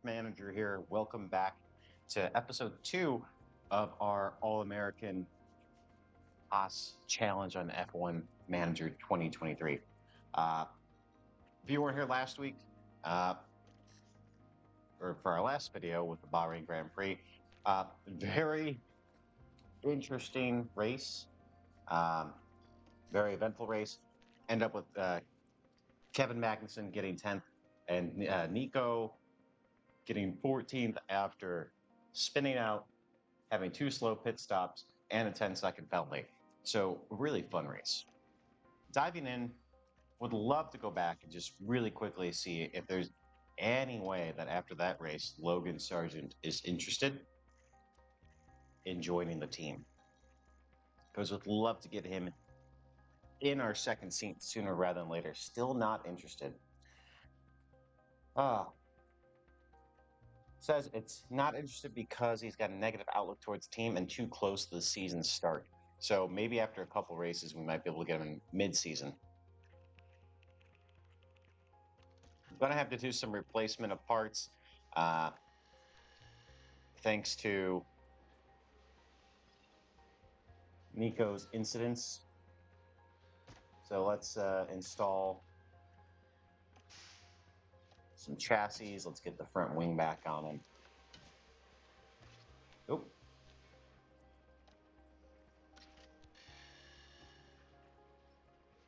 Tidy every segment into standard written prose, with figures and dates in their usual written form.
Manager here. Welcome back to episode 2 of our All-American Haas Challenge on F1 Manager 2023. If you weren't here last week, uh, or for our last video with the Bahrain Grand Prix, very interesting race, very eventful race. End up with Kevin Magnussen getting 10th and Nico getting 14th after spinning out, having 2 slow pit stops, and a 10-second penalty. So, really fun race. Diving in, would love to go back and just really quickly see if there's any way that after that race, Logan Sargent is interested in joining the team. Because would love to get him in our second seat sooner rather than later. Still not interested. Says it's not interested because he's got a negative outlook towards the team and too close to the season start. So maybe after a couple races, we might be able to get him in mid-season. I'm going to have to do some replacement of parts thanks to Nico's incidents. So let's install some chassis. Let's get the front wing back on him. Nope.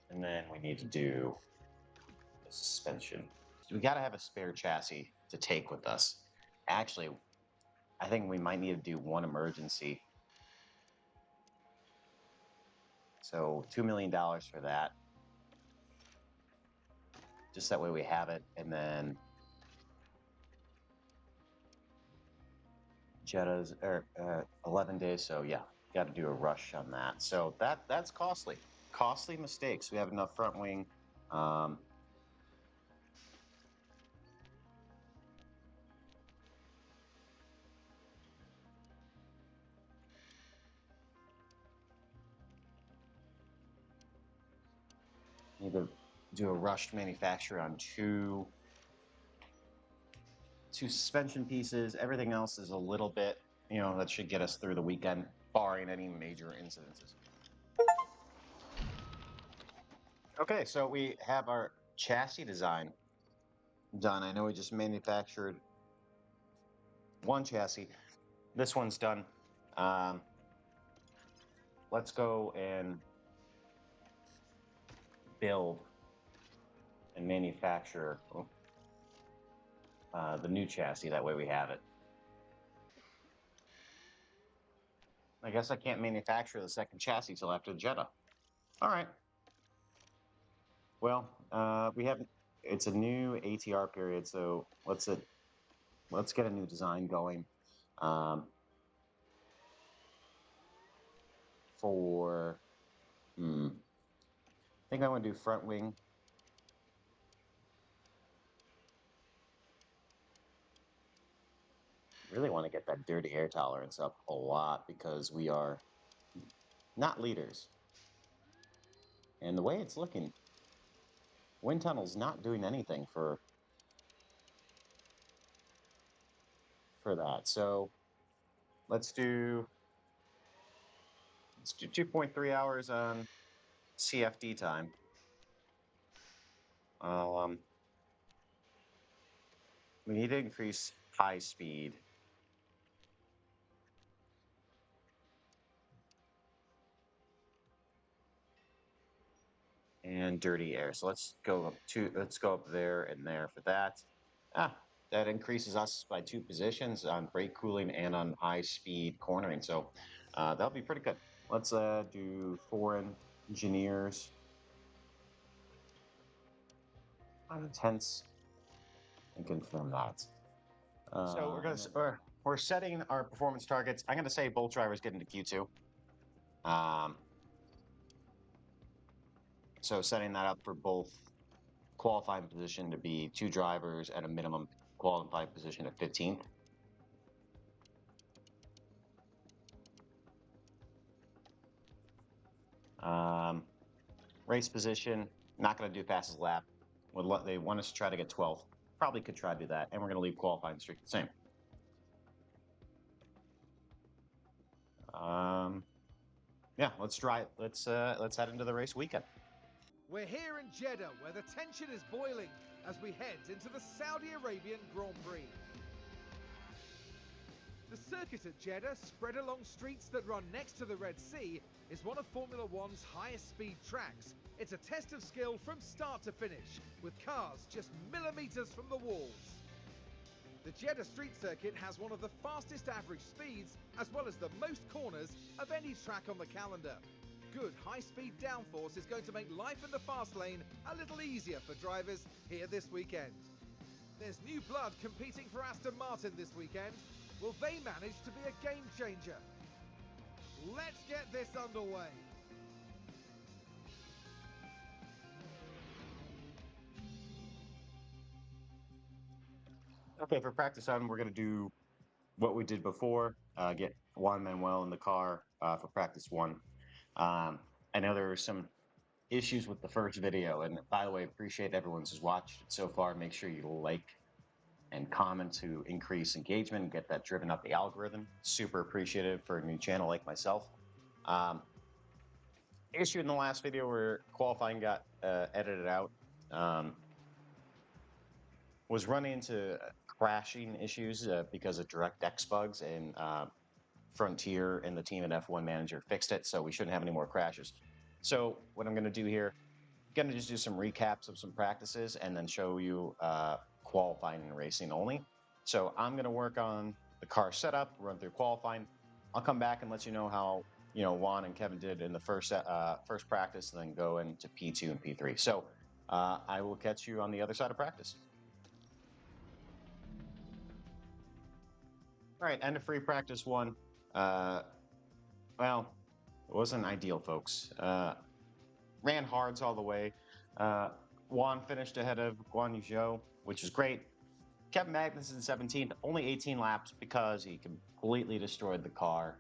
And then we need to do the suspension. We got to have a spare chassis to take with us. Actually, I think we might need to do one emergency. So $2 million for that. Just that way we have it. And then Jetta's 11 days. So yeah, got to do a rush on that. So that's costly. Costly mistakes. We have enough front wing. Need to do a rushed manufacture on two suspension pieces. Everything else is a little bit, that should get us through the weekend, barring any major incidences. Okay, so we have our chassis design done. I know we just manufactured one chassis. This one's done. Let's go and build and manufacture the new chassis. That way we have it. I guess I can't manufacture the second chassis till after the Jetta. All right. Well, it's a new ATR period, so let's get a new design going. I think I want to do front wing. Really want to get that dirty air tolerance up a lot because we are not leaders. And the way it's looking, wind tunnel's not doing anything for that. So let's do 2.3 hours on CFD time. We need to increase high speed. And dirty air. So let's go up there and there for that. That increases us by 2 positions on brake cooling and on high speed cornering. So that'll be pretty good. Let's do 4 engineers on intense and confirm that. So we're setting our performance targets. I'm gonna say both drivers get into Q2. So setting that up for both qualifying position to be 2 drivers at a minimum qualifying position at 15th. Race position, not going to do fastest lap. They want us to try to get 12th. probably could try to do that, and we're going to leave qualifying streak the same. Yeah, let's try. Let's head into the race weekend. We're here in Jeddah, where the tension is boiling as we head into the Saudi Arabian Grand Prix. The circuit at Jeddah, spread along streets that run next to the Red Sea, is one of Formula One's highest speed tracks. It's a test of skill from start to finish, with cars just millimetres from the walls. The Jeddah street circuit has one of the fastest average speeds, as well as the most corners of any track on the calendar. Good high-speed downforce is going to make life in the fast lane a little easier for drivers here this weekend. There's new blood competing for Aston Martin this weekend. Will they manage to be a game changer? Let's get this underway. Okay, for practice on, we're going to do what we did before. Get Juan Manuel in the car for practice one. I know there were some issues with the first video, and by the way, appreciate everyone's who's watched it so far. Make sure you like and comment to increase engagement and get that driven up the algorithm. Super appreciative for a new channel like myself. Issue in the last video where qualifying got edited out was running into crashing issues because of DirectX bugs, and Frontier and the team at F1 Manager fixed it, so we shouldn't have any more crashes. So what I'm going to do here, I'm going to just do some recaps of some practices and then show you qualifying and racing only. So I'm going to work on the car setup, run through qualifying. I'll come back and let you know how Juan and Kevin did in the first practice, and then go into P2 and P3. So I will catch you on the other side of practice. All right, end of free practice one. Well, it wasn't ideal, folks. Ran hards all the way. Juan finished ahead of Guan Yu, which is great. Kevin Magnussen 17th, only 18 laps because he completely destroyed the car.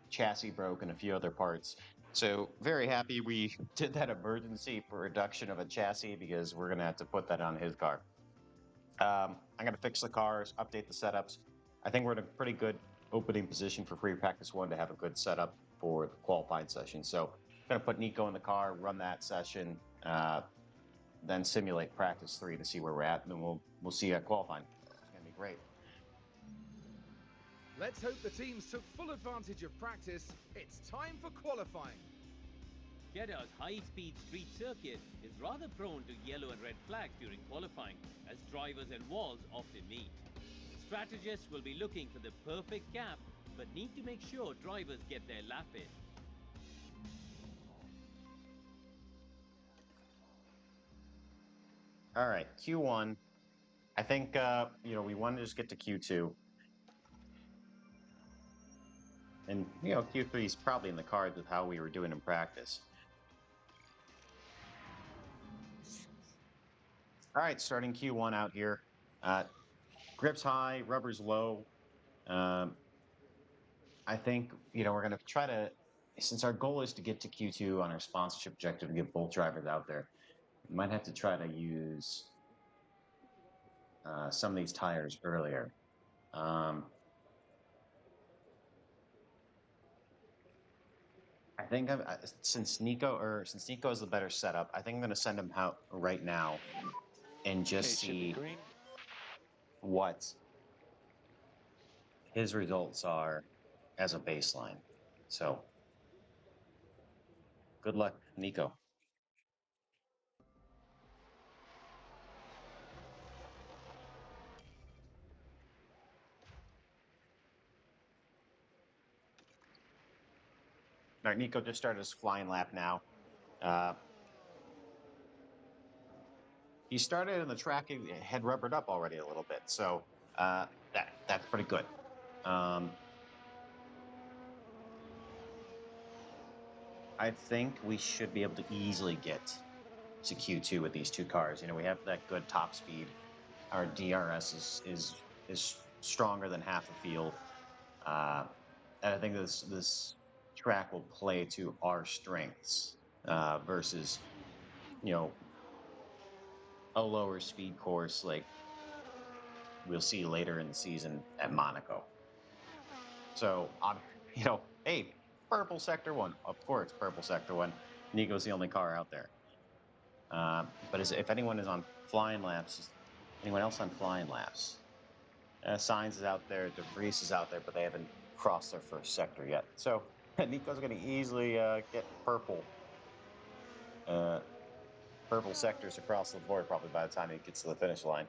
Chassis broke and a few other parts. So very happy we did that emergency production of a chassis, because we're going to have to put that on his car. I'm going to fix the cars, update the setups. I think we're in a pretty good opening position for free practice one to have a good setup for the qualifying session. So I'm going to put Nico in the car, run that session, then simulate practice 3 to see where we're at, and then we'll see you at qualifying. It's going to be great. Let's hope the teams took full advantage of practice. It's time for qualifying. Jeddah's high-speed street circuit is rather prone to yellow and red flags during qualifying, as drivers and walls often meet. Strategists will be looking for the perfect gap, but need to make sure drivers get their lap in. All right, Q1. I think we want to just get to Q2. And Q3 is probably in the cards with how we were doing in practice. All right, starting Q1 out here. Grips high, rubber's low. I think we're going to try to, since our goal is to get to Q2 on our sponsorship objective to get both drivers out there, we might have to try to use some of these tires earlier. I think since Nico is the better setup, I think I'm going to send him out right now and just see what his results are as a baseline. So good luck, Nico. All right, Nico just started his flying lap now. He started in the track, he had rubbered up already a little bit, so that's pretty good. I think we should be able to easily get to Q2 with these two cars. We have that good top speed. Our DRS is stronger than half the field, and I think this track will play to our strengths versus a lower speed course like we'll see later in the season at Monaco. So, hey, purple sector 1. Of course, purple sector 1. Nico's the only car out there. But if anyone is on flying laps, anyone else on flying laps? Sainz is out there, De Vries is out there, but they haven't crossed their first sector yet. So Nico's going to easily get purple sectors across the board probably by the time he gets to the finish line.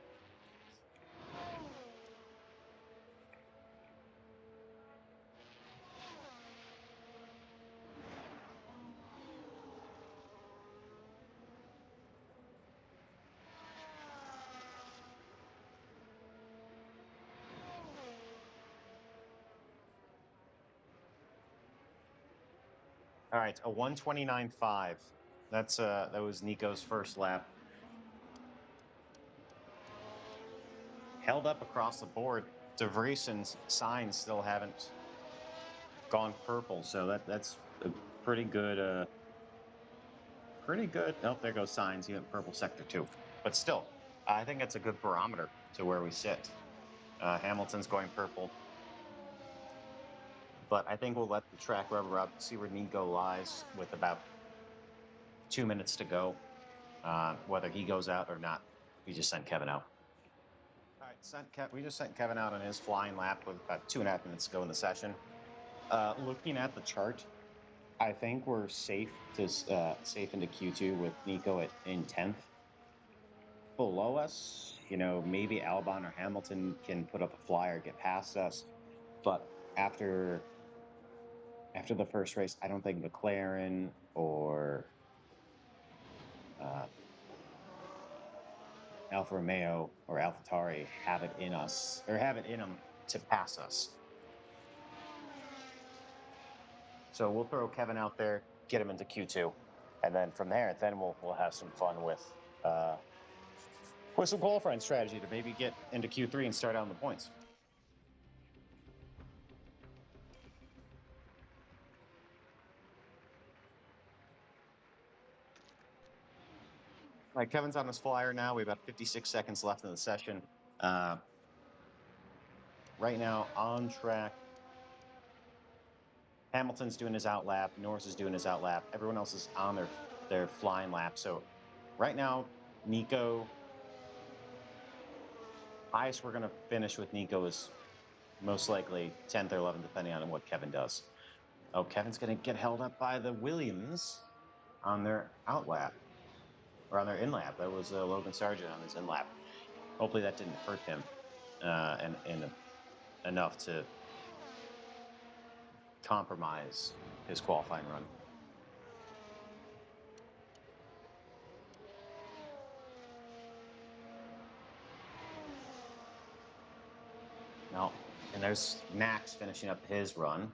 All right, a 1:29.5. That was Nico's first lap. Held up across the board. De Vries and Sainz still haven't gone purple, so that's a pretty good. Pretty good. Oh, there goes Sainz. He went purple sector 2. But still, I think that's a good barometer to where we sit. Hamilton's going purple. But I think we'll let the track rubber up, see where Nico lies with about 2 minutes to go. Whether he goes out or not, we just sent Kevin out. All right, we just sent Kevin out on his flying lap with about 2.5 minutes to go in the session. Looking at the chart, I think we're safe into Q2 with Nico in 10th. Below us, maybe Albon or Hamilton can put up a flyer, get past us. But after the first race, I don't think McLaren or Alfa Romeo or AlphaTauri have it in them to pass us. So we'll throw Kevin out there, get him into Q2, and then from there, we'll have some fun with some qualifying strategy to maybe get into Q3 and start out on the points. All right, Kevin's on his flyer now. We have about 56 seconds left in the session. Right now, on track, Hamilton's doing his out lap. Norris is doing his out lap. Everyone else is on their flying lap. So right now, Nico, highest we're going to finish with Nico is most likely 10th or 11th, depending on what Kevin does. Oh, Kevin's going to get held up by the Williams on their out lap. Or on their in lap. That was Logan Sargent on his in lap. Hopefully that didn't hurt him and enough to compromise his qualifying run. No, and there's Max finishing up his run.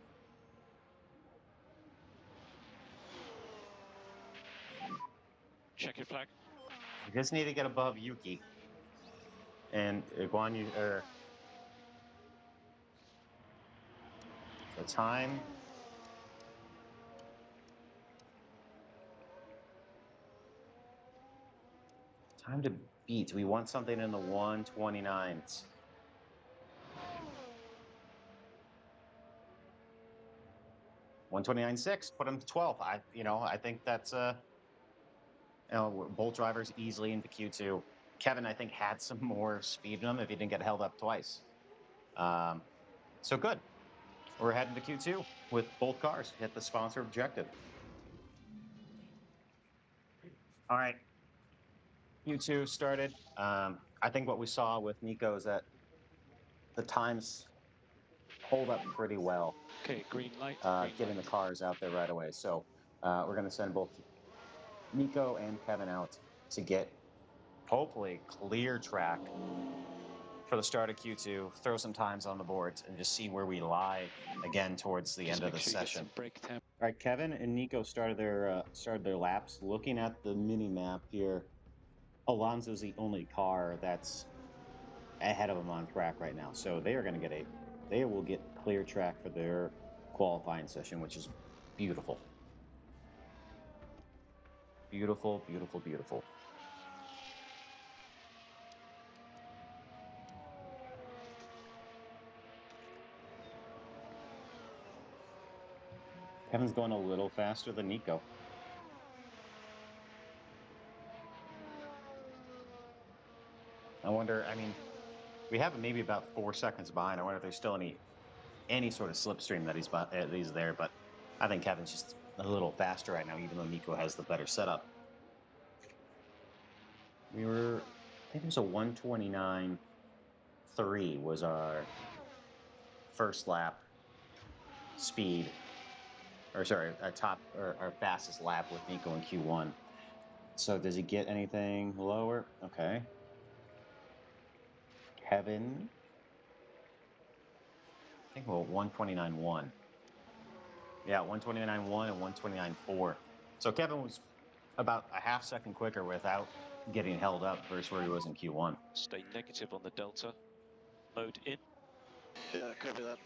Check your flag. We just need to get above Yuki. And Guan Yu, so time to beat. We want something in the 1:29s. 1:29.6. Put him to 12th. I think that's both drivers easily into Q2. Kevin, I think, had some more speed in him if he didn't get held up twice. So good. We're heading to Q2 with both cars. Hit the sponsor objective. All right. Q2 started. I think what we saw with Nico is that the times hold up pretty well. Okay, green light. Getting the cars out there right away. So we're going to send both Nico and Kevin out to get, hopefully, clear track for the start of Q2, throw some times on the board, and just see where we lie again towards the end of the session. All right, Kevin and Nico started their laps. Looking at the mini map here, Alonso's the only car that's ahead of them on track right now, so they will get clear track for their qualifying session, which is beautiful. Beautiful, beautiful, beautiful. Kevin's going a little faster than Nico. I wonder, I mean, we have him maybe about 4 seconds behind. I wonder if there's still any sort of slipstream that he's there, but I think Kevin's just a little faster right now, even though Nico has the better setup. I think it was a 129.3 was our first lap speed, or sorry, our fastest lap with Nico in Q1. So does he get anything lower? Okay. Kevin, I think, well, 129.1. Yeah, 129.1 and 129.4. So Kevin was about a half second quicker without getting held up versus where he was in Q1. Stay negative on the delta. Mode in. Yeah, copy that.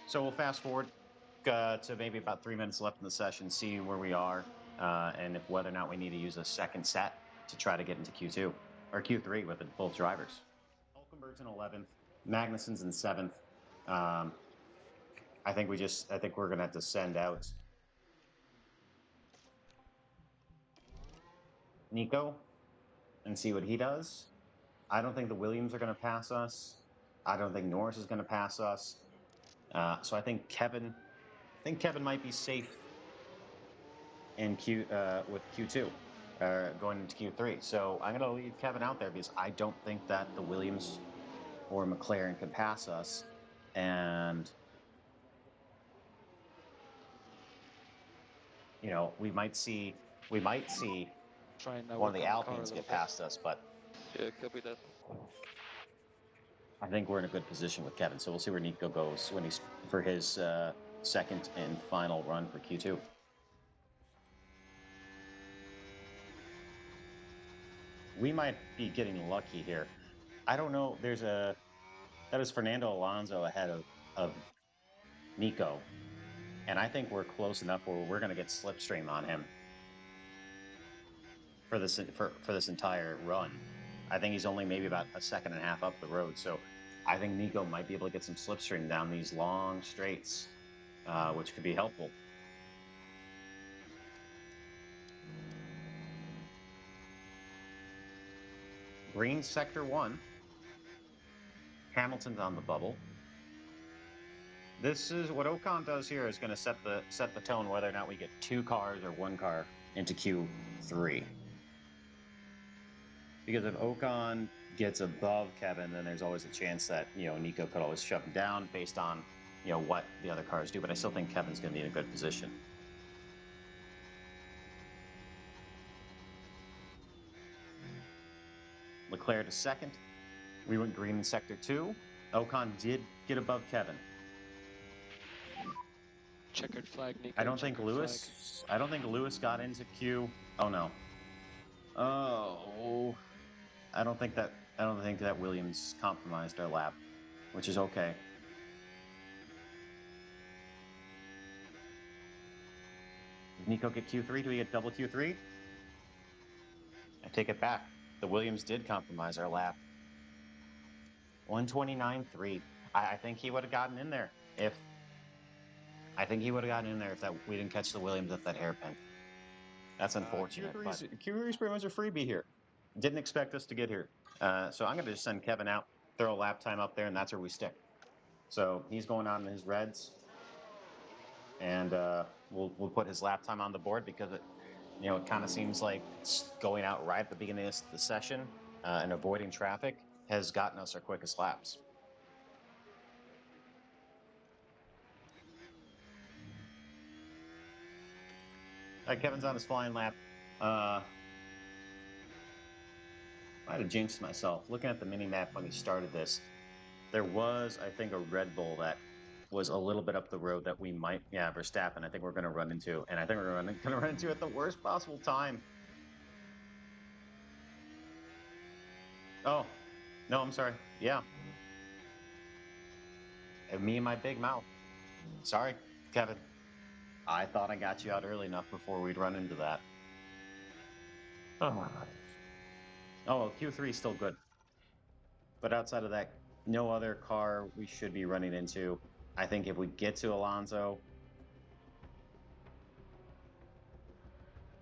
So we'll fast forward to maybe about 3 minutes left in the session, see where we are, and if whether or not we need to use a second set to try to get into Q2 or Q3 with both drivers. Hulkenberg's in 11th, Magnussen's in 7th. I think we're gonna have to send out Nico and see what he does. I don't think the Williams are going to pass us. I don't think Norris is going to pass us. So I think Kevin might be safe in with Q2 going into Q3. So I'm going to leave Kevin out there because I don't think that the Williams or McLaren can pass us, and we might see Try and one of work the on the car a Alpines little get bit. past us, but Yeah, copy that. I think we're in a good position with Kevin. So we'll see where Nico goes for his second and final run for Q2. We might be getting lucky here. I don't know. That is Fernando Alonso ahead of Nico, and I think we're close enough where we're going to get slipstream on him for this entire run. I think he's only maybe about a second and a half up the road, so I think Nico might be able to get some slipstream down these long straights, which could be helpful. Green sector 1. Hamilton's on the bubble. This is what Ocon does here is going to set the tone whether or not we get 2 cars or 1 car into Q3. Because if Ocon gets above Kevin, then there's always a chance that Nico could always shove him down based on what the other cars do. But I still think Kevin's going to be in a good position. Leclerc to second. We went green in sector 2. Ocon did get above Kevin. Checkered flag, Nico. I don't think Lewis got into Q. Oh no. Oh. I don't think that Williams compromised our lap, which is okay. Did Nico get Q3? Do we get double Q3? I take it back. The Williams did compromise our lap. 129.3. I think he would have gotten in there if that we didn't catch the Williams at that hairpin. That's unfortunate. Q3's pretty much a freebie here. Didn't expect us to get here. So I'm going to just send Kevin out, throw a lap time up there, and that's where we stick. So he's going on in his reds, and we'll put his lap time on the board because it kind of seems like going out right at the beginning of the session and avoiding traffic has gotten us our quickest laps. All right, Kevin's on his flying lap. I might have jinxed myself. Looking at the mini map when we started this, there was, I think, a Red Bull that was a little bit up the road that we might, Verstappen, I think we're going to run into. And I think we're going to run into at the worst possible time. Oh, no, I'm sorry. Yeah. And me and my big mouth. Sorry, Kevin. I thought I got you out early enough before we'd run into that. Oh, Q3 is still good. But outside of that, no other car we should be running into. I think if we get to Alonso,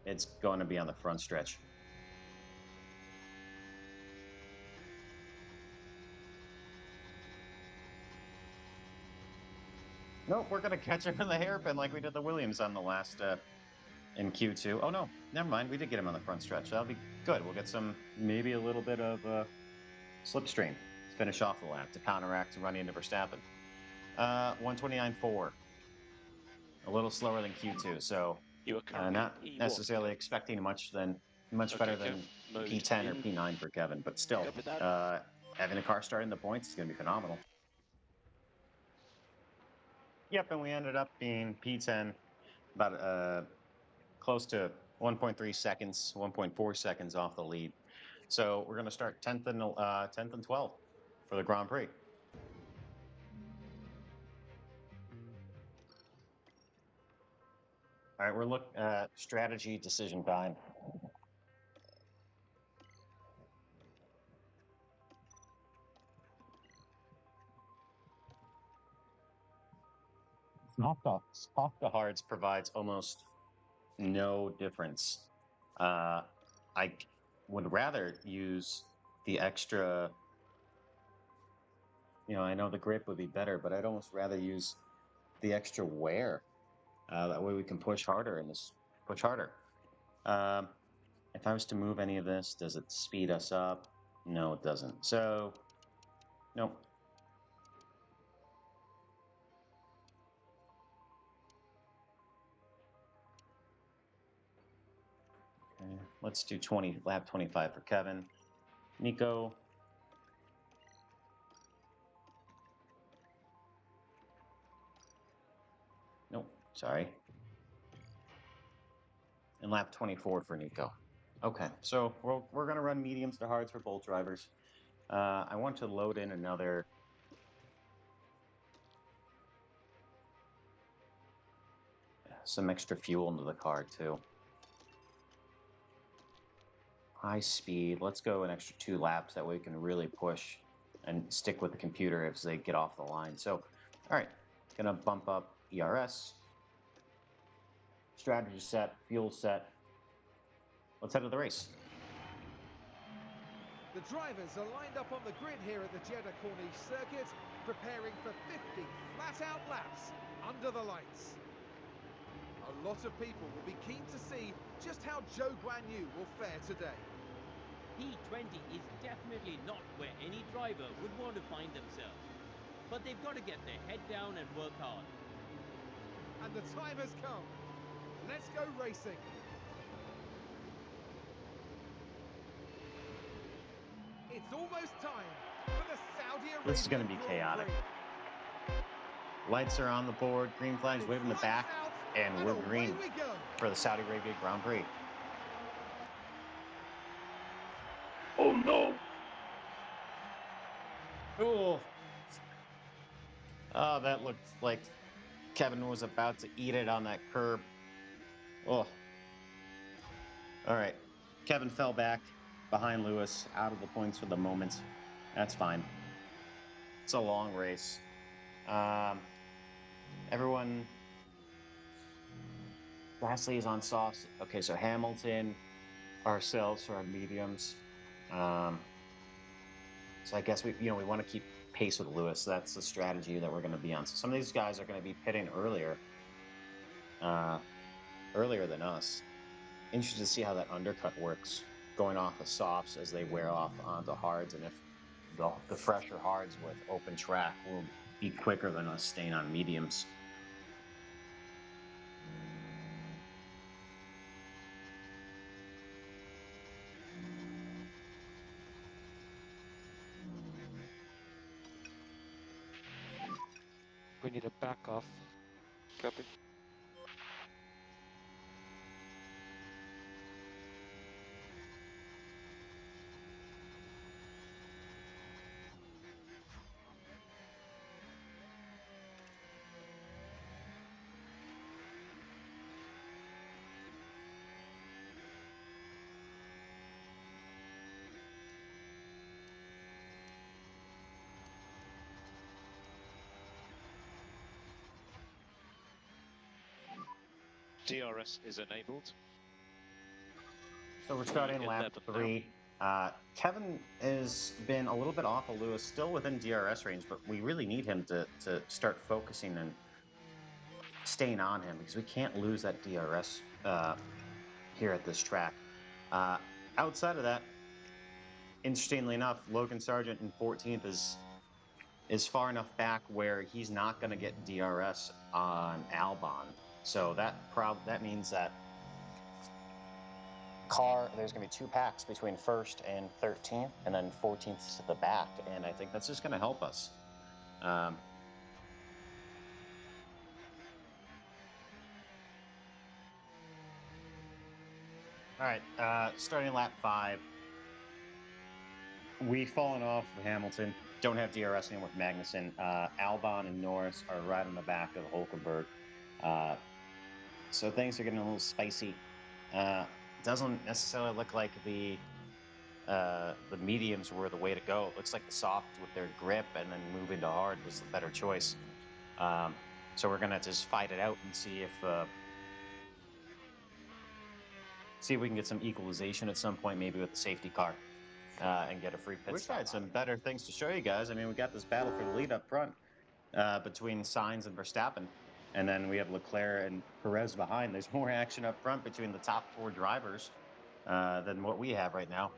it's going to be on the front stretch. Nope, we're going to catch him in the hairpin like we did the Williams on the last in Q2. Oh, no, never mind. We did get him on the front stretch. That'll be good. We'll get some, maybe a little bit of slipstream to finish off the lap to counteract and run into Verstappen. 129.4. A little slower than Q2, so You are currently not E1, necessarily Kev. expecting much better Okay, than Kev. Mode P10 or in. P9 for Kevin, but still, Copy that. having a car start in the points is going to be phenomenal. Yep, and we ended up being P10, about close to 1.3 seconds, 1.4 seconds off the lead. So we're going to start 10th and 12th for the Grand Prix. All right, we're looking at strategy decision time. Soft to hards provides almost no difference. I would rather use the extra. I know the grip would be better, but I'd almost rather use the extra wear. That way we can push harder and push harder. If I was to move any of this, does it speed us up? No, it doesn't. So, nope. Okay, let's do lap 25 for Kevin. Nico. Nope, sorry. And lap 24 for Nico. Okay, so we're going to run mediums to hards for both drivers. I want to load in some extra fuel into the car too. High speed. Let's go an extra 2 laps. That way we can really push and stick with the computer as they get off the line. So, all right, gonna bump up ERS. Strategy set, fuel set. Let's head to the race. The drivers are lined up on the grid here at the Jeddah Corniche circuit, preparing for 50 flat-out laps under the lights. A lot of people will be keen to see just how Zhou Guanyu will fare today. P20 is definitely not where any driver would want to find themselves. But they've got to get their head down and work hard. And the time has come. Let's go racing. It's almost time for the Saudi Arabia This is going to be Grand chaotic. Prix. Lights are on the board, green flags waving in the back, and we're green for the Saudi Arabia Grand Prix. Oh no! Oh, that looked like Kevin was about to eat it on that curb. Oh. All right. Kevin fell back behind Lewis, out of the points for the moment. That's fine. It's a long race. Everyone. Lastly is on softs. Okay, so Hamilton, ourselves are on mediums. So I guess we want to keep pace with Lewis. So that's the strategy that we're going to be on. So some of these guys are going to be pitting earlier than us. Interested to see how that undercut works, going off of softs as they wear off onto hards, and if the fresher hards with open track will be quicker than us staying on mediums. We need a back off. Copy. DRS is enabled. So we're starting lap 3. Kevin has been a little bit off of Lewis, still within DRS range, but we really need him to start focusing and staying on him because we can't lose that DRS here at this track. Outside of that, interestingly enough, Logan Sargent in 14th is far enough back where he's not going to get DRS on Albon. So that means that there's going to be 2 packs between 1st and 13th, and then 14th to the back, and I think that's just going to help us. All right, starting lap 5. We've fallen off with Hamilton. Don't have DRS anymore with Magnussen. Albon and Norris are right on the back of Hulkenberg. So things are getting a little spicy. Doesn't necessarily look like the mediums were the way to go. It looks like the soft with their grip and then moving to hard was the better choice. So we're gonna just fight it out and see if we can get some equalization at some point, maybe with the safety car, and get a free pit stop. I had some better things to show you guys. I mean, we got this battle for the lead up front between Sainz and Verstappen. And then we have Leclerc and Perez behind. There's more action up front between the top 4 drivers than what we have right now.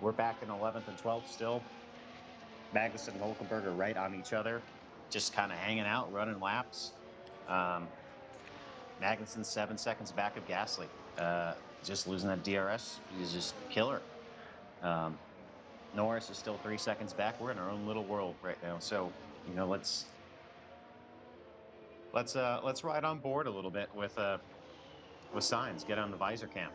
We're back in 11th and 12th still. Magnussen and Hulkenberg are right on each other, just kind of hanging out, running laps. Magnussen's 7 seconds back of Gasly. Just losing that DRS. He's just a killer. Norris is still 3 seconds back. We're in our own little world right now. So, you know, let's ride on board a little bit with Sainz. Get on the visor cam.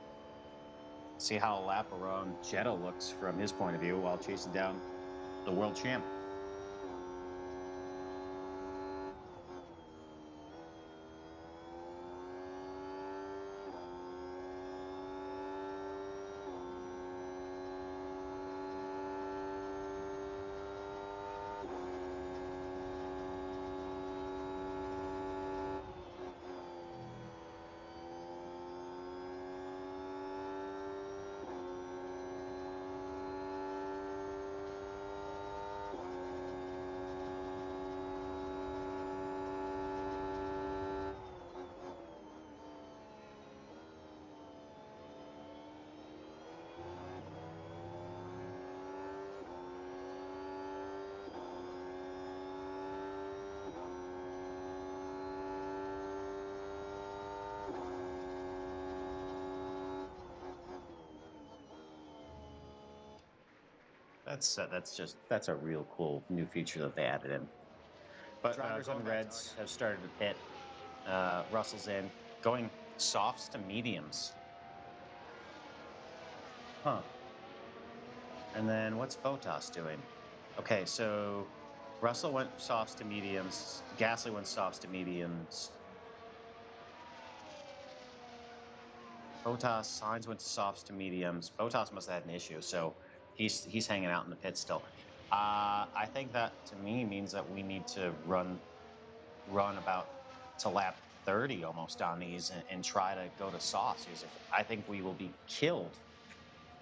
See how a lap around Jeddah looks from his point of view while chasing down the world champ. That's a real cool new feature that they added in. But drivers on reds have started to pit. Russell's in, going softs to mediums. Huh. And then what's Bottas doing? Okay, so Russell went softs to mediums. Gasly went softs to mediums. Sainz went softs to mediums. Bottas must have had an issue, so he's hanging out in the pit still. I think that to me means that we need to run about to lap 30 almost on these and try to go to softs. I think we will be killed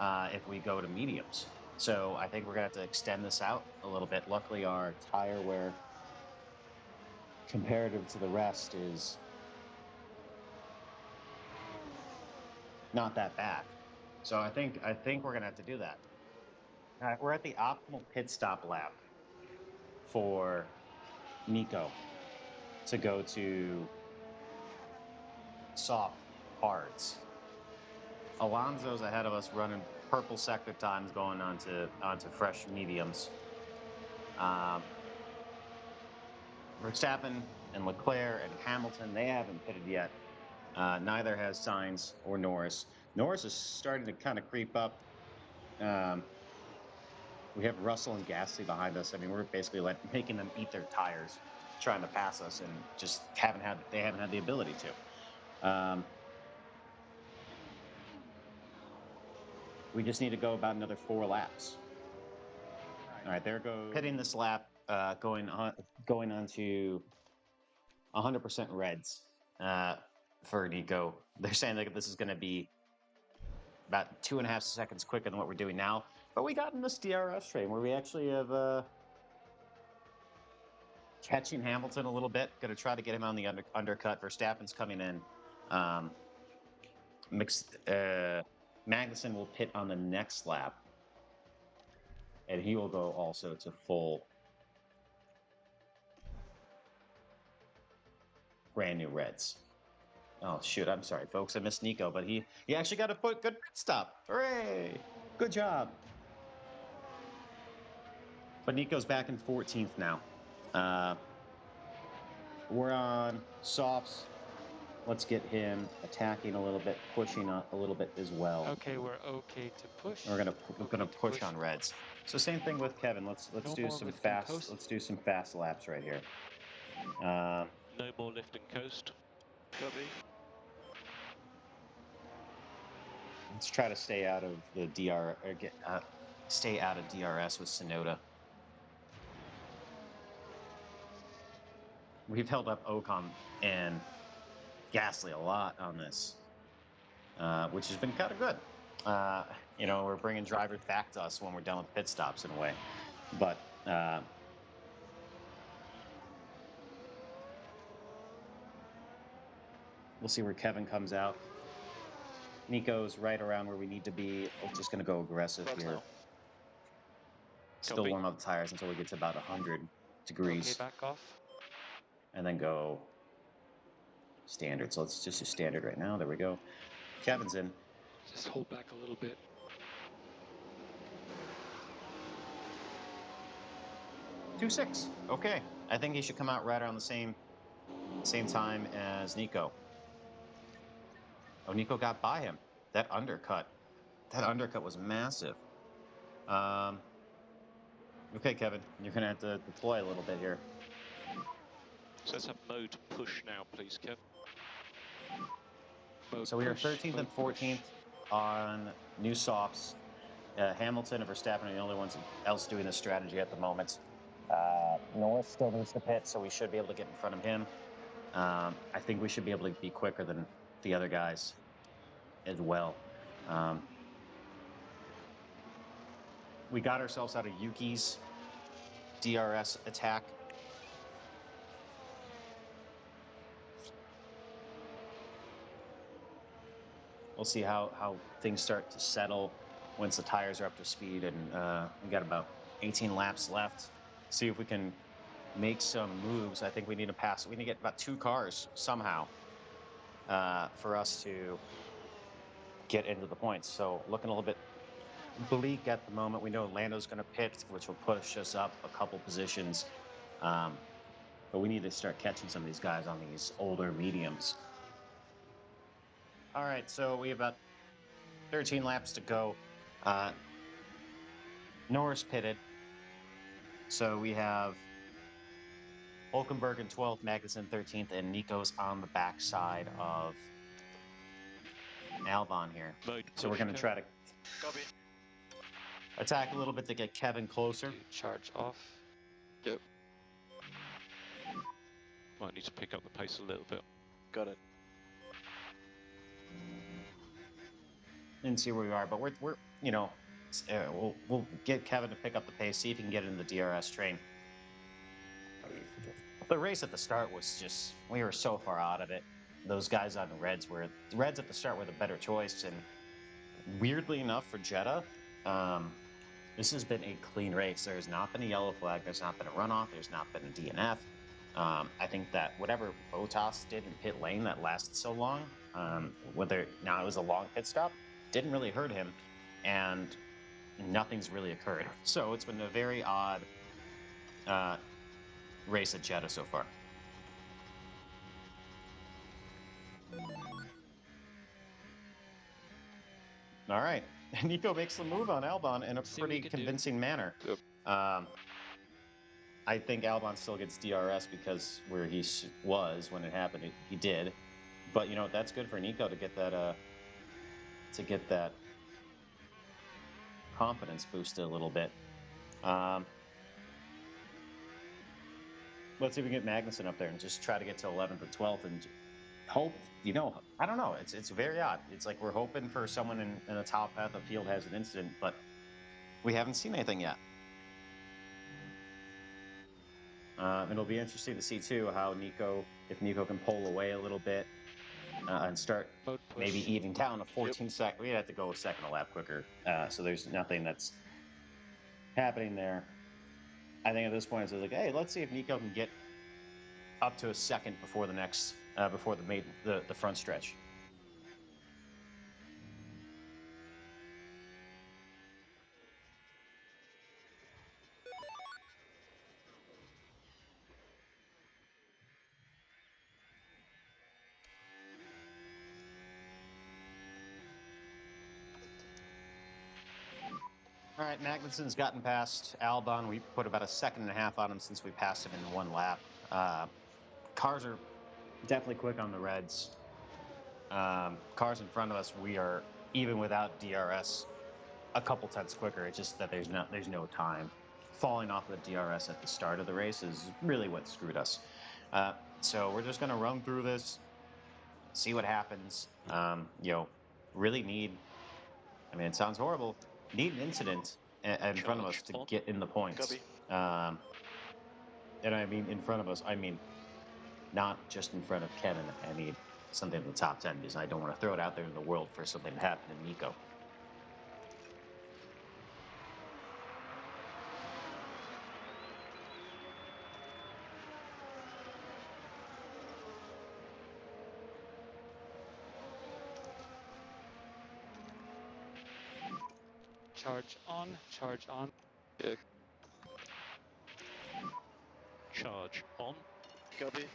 if we go to mediums. So I think we're gonna have to extend this out a little bit. Luckily, our tire wear comparative to the rest is not that bad. So I think we're gonna have to do that. All right, we're at the optimal pit stop lap for Nico to go to soft hards. Alonso's ahead of us running purple sector times going onto fresh mediums. Verstappen and Leclerc and Hamilton, they haven't pitted yet. Neither has Sainz or Norris. Norris is starting to kind of creep up. We have Russell and Gasly behind us. I mean, we're basically making them eat their tires, trying to pass us, and just haven't had the ability to. We just need to go about another 4 laps. All right, there goes pitting this lap, going on to 100% reds for Nico. They're saying that this is going to be about 2.5 seconds quicker than what we're doing now. But we got in this DRS train where we actually have catching Hamilton a little bit. Going to try to get him on the undercut. Verstappen's coming in. Magnussen will pit on the next lap. And he will go also to full brand new reds. Oh, shoot. I'm sorry, folks. I missed Nico, but he actually got a good pit stop. Hooray! Good job. But Nico's back in 14th now. We're on softs. Let's get him attacking a little bit, pushing a little bit as well. Okay, we're okay to push. We're gonna push on reds. So same thing with Kevin. Let's No do more some lift and fast. coast. Let's do some fast laps right here. No more lift and coast. Copy. Let's try to stay out of the stay out of DRS with Sonoda. We've held up Ocon and Gasly a lot on this, which has been kind of good. You know, we're bringing drivers back to us when we're done with pit stops in a way. But we'll see where Kevin comes out. Nico's right around where we need to be. We're just going to go aggressive here. Still warm up the tires until we get to about 100 degrees. Okay, back off. And then go standard. So let's just do standard right now. There we go. Kevin's in. Just hold back a little bit. 2.6. Okay. I think he should come out right around the same time as Nico. Oh, Nico got by him. That undercut was massive. Okay, Kevin, you're going to have to deploy a little bit here. So let's have mode push now, please, Kev. Mode So we are push, 13th and 14th on new softs. Hamilton and Verstappen are the only ones else doing this strategy at the moment. Norris still needs to pit, so we should be able to get in front of him. I think we should be able to be quicker than the other guys as well. We got ourselves out of Yuki's DRS attack. We'll see how things start to settle once the tires are up to speed, and we got about 18 laps left. See if we can make some moves. I think we need to pass. We need to get about 2 cars somehow for us to get into the points. So looking a little bit bleak at the moment. We know Lando's going to pit, which will push us up a couple positions. But we need to start catching some of these guys on these older mediums. All right, so we have about 13 laps to go. Norris pitted. So we have Hulkenberg in 12th, Magnussen 13th, and Nico's on the backside of Albon here. So we're going to try to attack a little bit to get Kevin closer. Okay, charge off. Yep. Might need to pick up the pace a little bit. Got it. And see where we are, but we're you know, we'll get Kevin to pick up the pace, see if he can get into the DRS train. The race at the start was just, we were so far out of it. Those guys on the Reds at the start were the better choice, and weirdly enough for Jeddah, this has been a clean race. There's not been a yellow flag, there's not been a runoff, there's not been a DNF. I think that whatever Bottas did in pit lane that lasted so long, whether now it was a long pit stop, didn't really hurt him, and nothing's really occurred. So it's been a very odd race at Jeddah so far. All right, Nico makes the move on Albon in a pretty convincing manner. Yep. I think Albon still gets DRS because where he was when it happened, he did. But you know, that's good for Nico to get that confidence boosted a little bit. Let's see if we can get Magnussen up there and just try to get to 11th and 12th and hope, you know, I don't know. It's very odd. It's like we're hoping for someone in the top half of the field has an incident, but we haven't seen anything yet. It'll be interesting to see too how if Nico can pull away a little bit and start Mode push. maybe even down to 14 seconds. We have to go a second a lap quicker, so there's nothing that's happening there. I think at this point it's like, hey, let's see if Nico can get up to a second before the next before the front stretch. All right, Magnussen's gotten past Albon. We put about a second and a half on him since we passed him in one lap. Cars are definitely quick on the reds. Cars in front of us, we are, even without DRS, a couple tenths quicker. It's just that there's no time. Falling off the DRS at the start of the race is really what screwed us. So we're just going to run through this, see what happens. Really need, I mean, it sounds horrible, need an incident in front of us to get in the points. And I mean in front of us, I mean not just in front of Kevin. I mean something in the top 10, because I don't want to throw it out there in the world for something to happen to Nico. Charge on, charge on. Yeah. Charge on. Copy.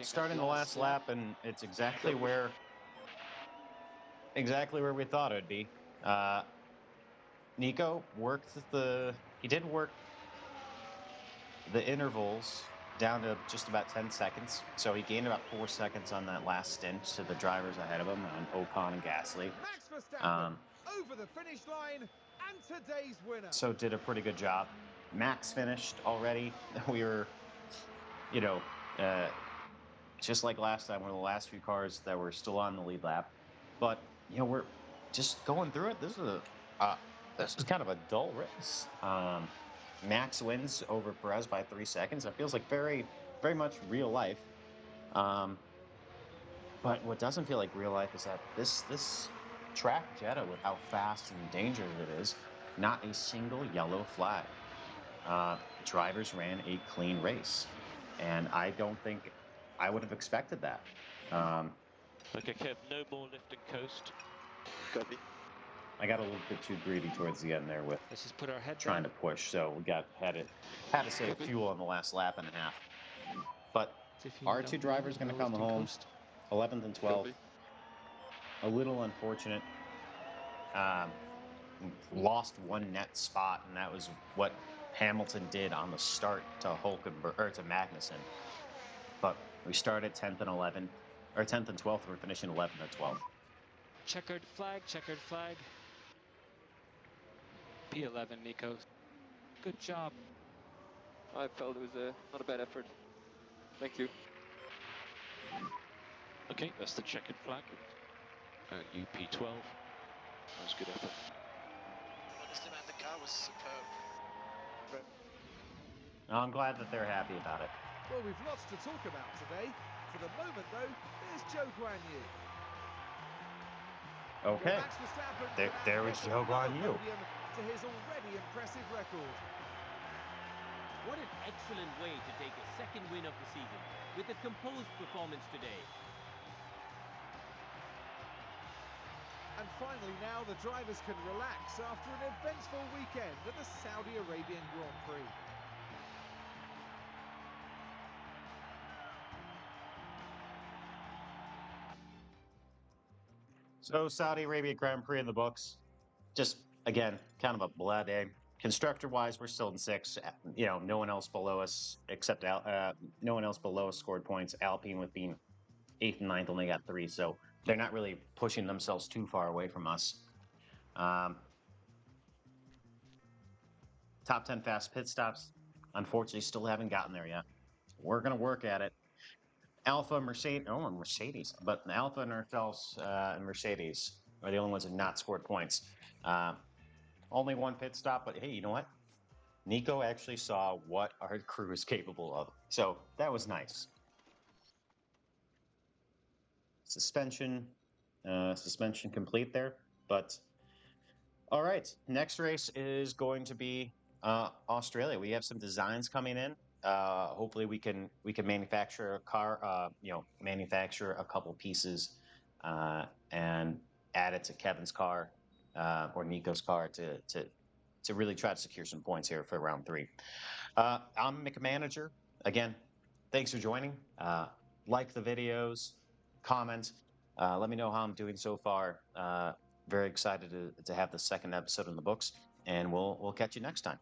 Starting the last lap, and it's exactly where we thought it would be. Nico he did work the intervals down to just about 10 seconds. So he gained about 4 seconds on that last stint to the drivers ahead of him on Ocon and Gasly. Max Verstappen over the finish line and today's winner. So did a pretty good job. Max finished already. We were, just like last time, we're the last few cars that were still on the lead lap. But, we're just going through it. This is kind of a dull race. Max wins over Perez by 3 seconds. That feels like very, very much real life. But what doesn't feel like real life is that this track Jeddah, with how fast and dangerous it is, not a single yellow flag. Drivers ran a clean race, and I don't think I would have expected that. Okay, Kev, no more lift and coast. Copy. I got a little bit too greedy towards the end there with Let's just put our head trying down. to push, so we had to save fuel on the last lap and a half. But our two drivers going to come home, 11th and 12th. Copy. A little unfortunate. Lost one net spot, and that was what Hamilton did on the start to Magnussen. But we started 10th and 11th, or 10th and 12th. We're finishing 11th and 12th. Checkered flag, checkered flag. P11, Nico. Good job. I felt it was not a bad effort. Thank you. Okay, that's the checkered flag. UP12. That was good effort. Honestly, man, the car was superb. I'm glad that they're happy about it. Well, we've lots to talk about today. For the moment, though, here's Zhou Guanyu. Okay, Max Verstappen there was Zhou Guanyu. To his already impressive record. What an excellent way to take a second win of the season with a composed performance today. And finally now the drivers can relax after an eventful weekend at the Saudi Arabian Grand Prix. So Saudi Arabia Grand Prix in the books. Just, again, kind of a blah day. constructor-wise, we're still in 6th. You know, no one else below us except no one else below us scored points. Alpine with being 8th and 9th only got 3, so they're not really pushing themselves too far away from us. Top 10 fast pit stops, unfortunately, still haven't gotten there yet. We're going to work at it. Alpha, Mercedes, but Alpha and ourselves and Mercedes are the only ones that have not scored points. Only one pit stop, but hey, you know what? Nico actually saw what our crew is capable of, so that was nice. Suspension complete there, but all right. Next race is going to be Australia. We have some designs coming in. Hopefully, we can manufacture a car. Manufacture a couple pieces and add it to Kevin's car or Nico's car to really try to secure some points here for round 3. I'm Mick Manager. Again, thanks for joining. Like the videos, comment. Let me know how I'm doing so far. Very excited to have the second episode in the books, and we'll catch you next time.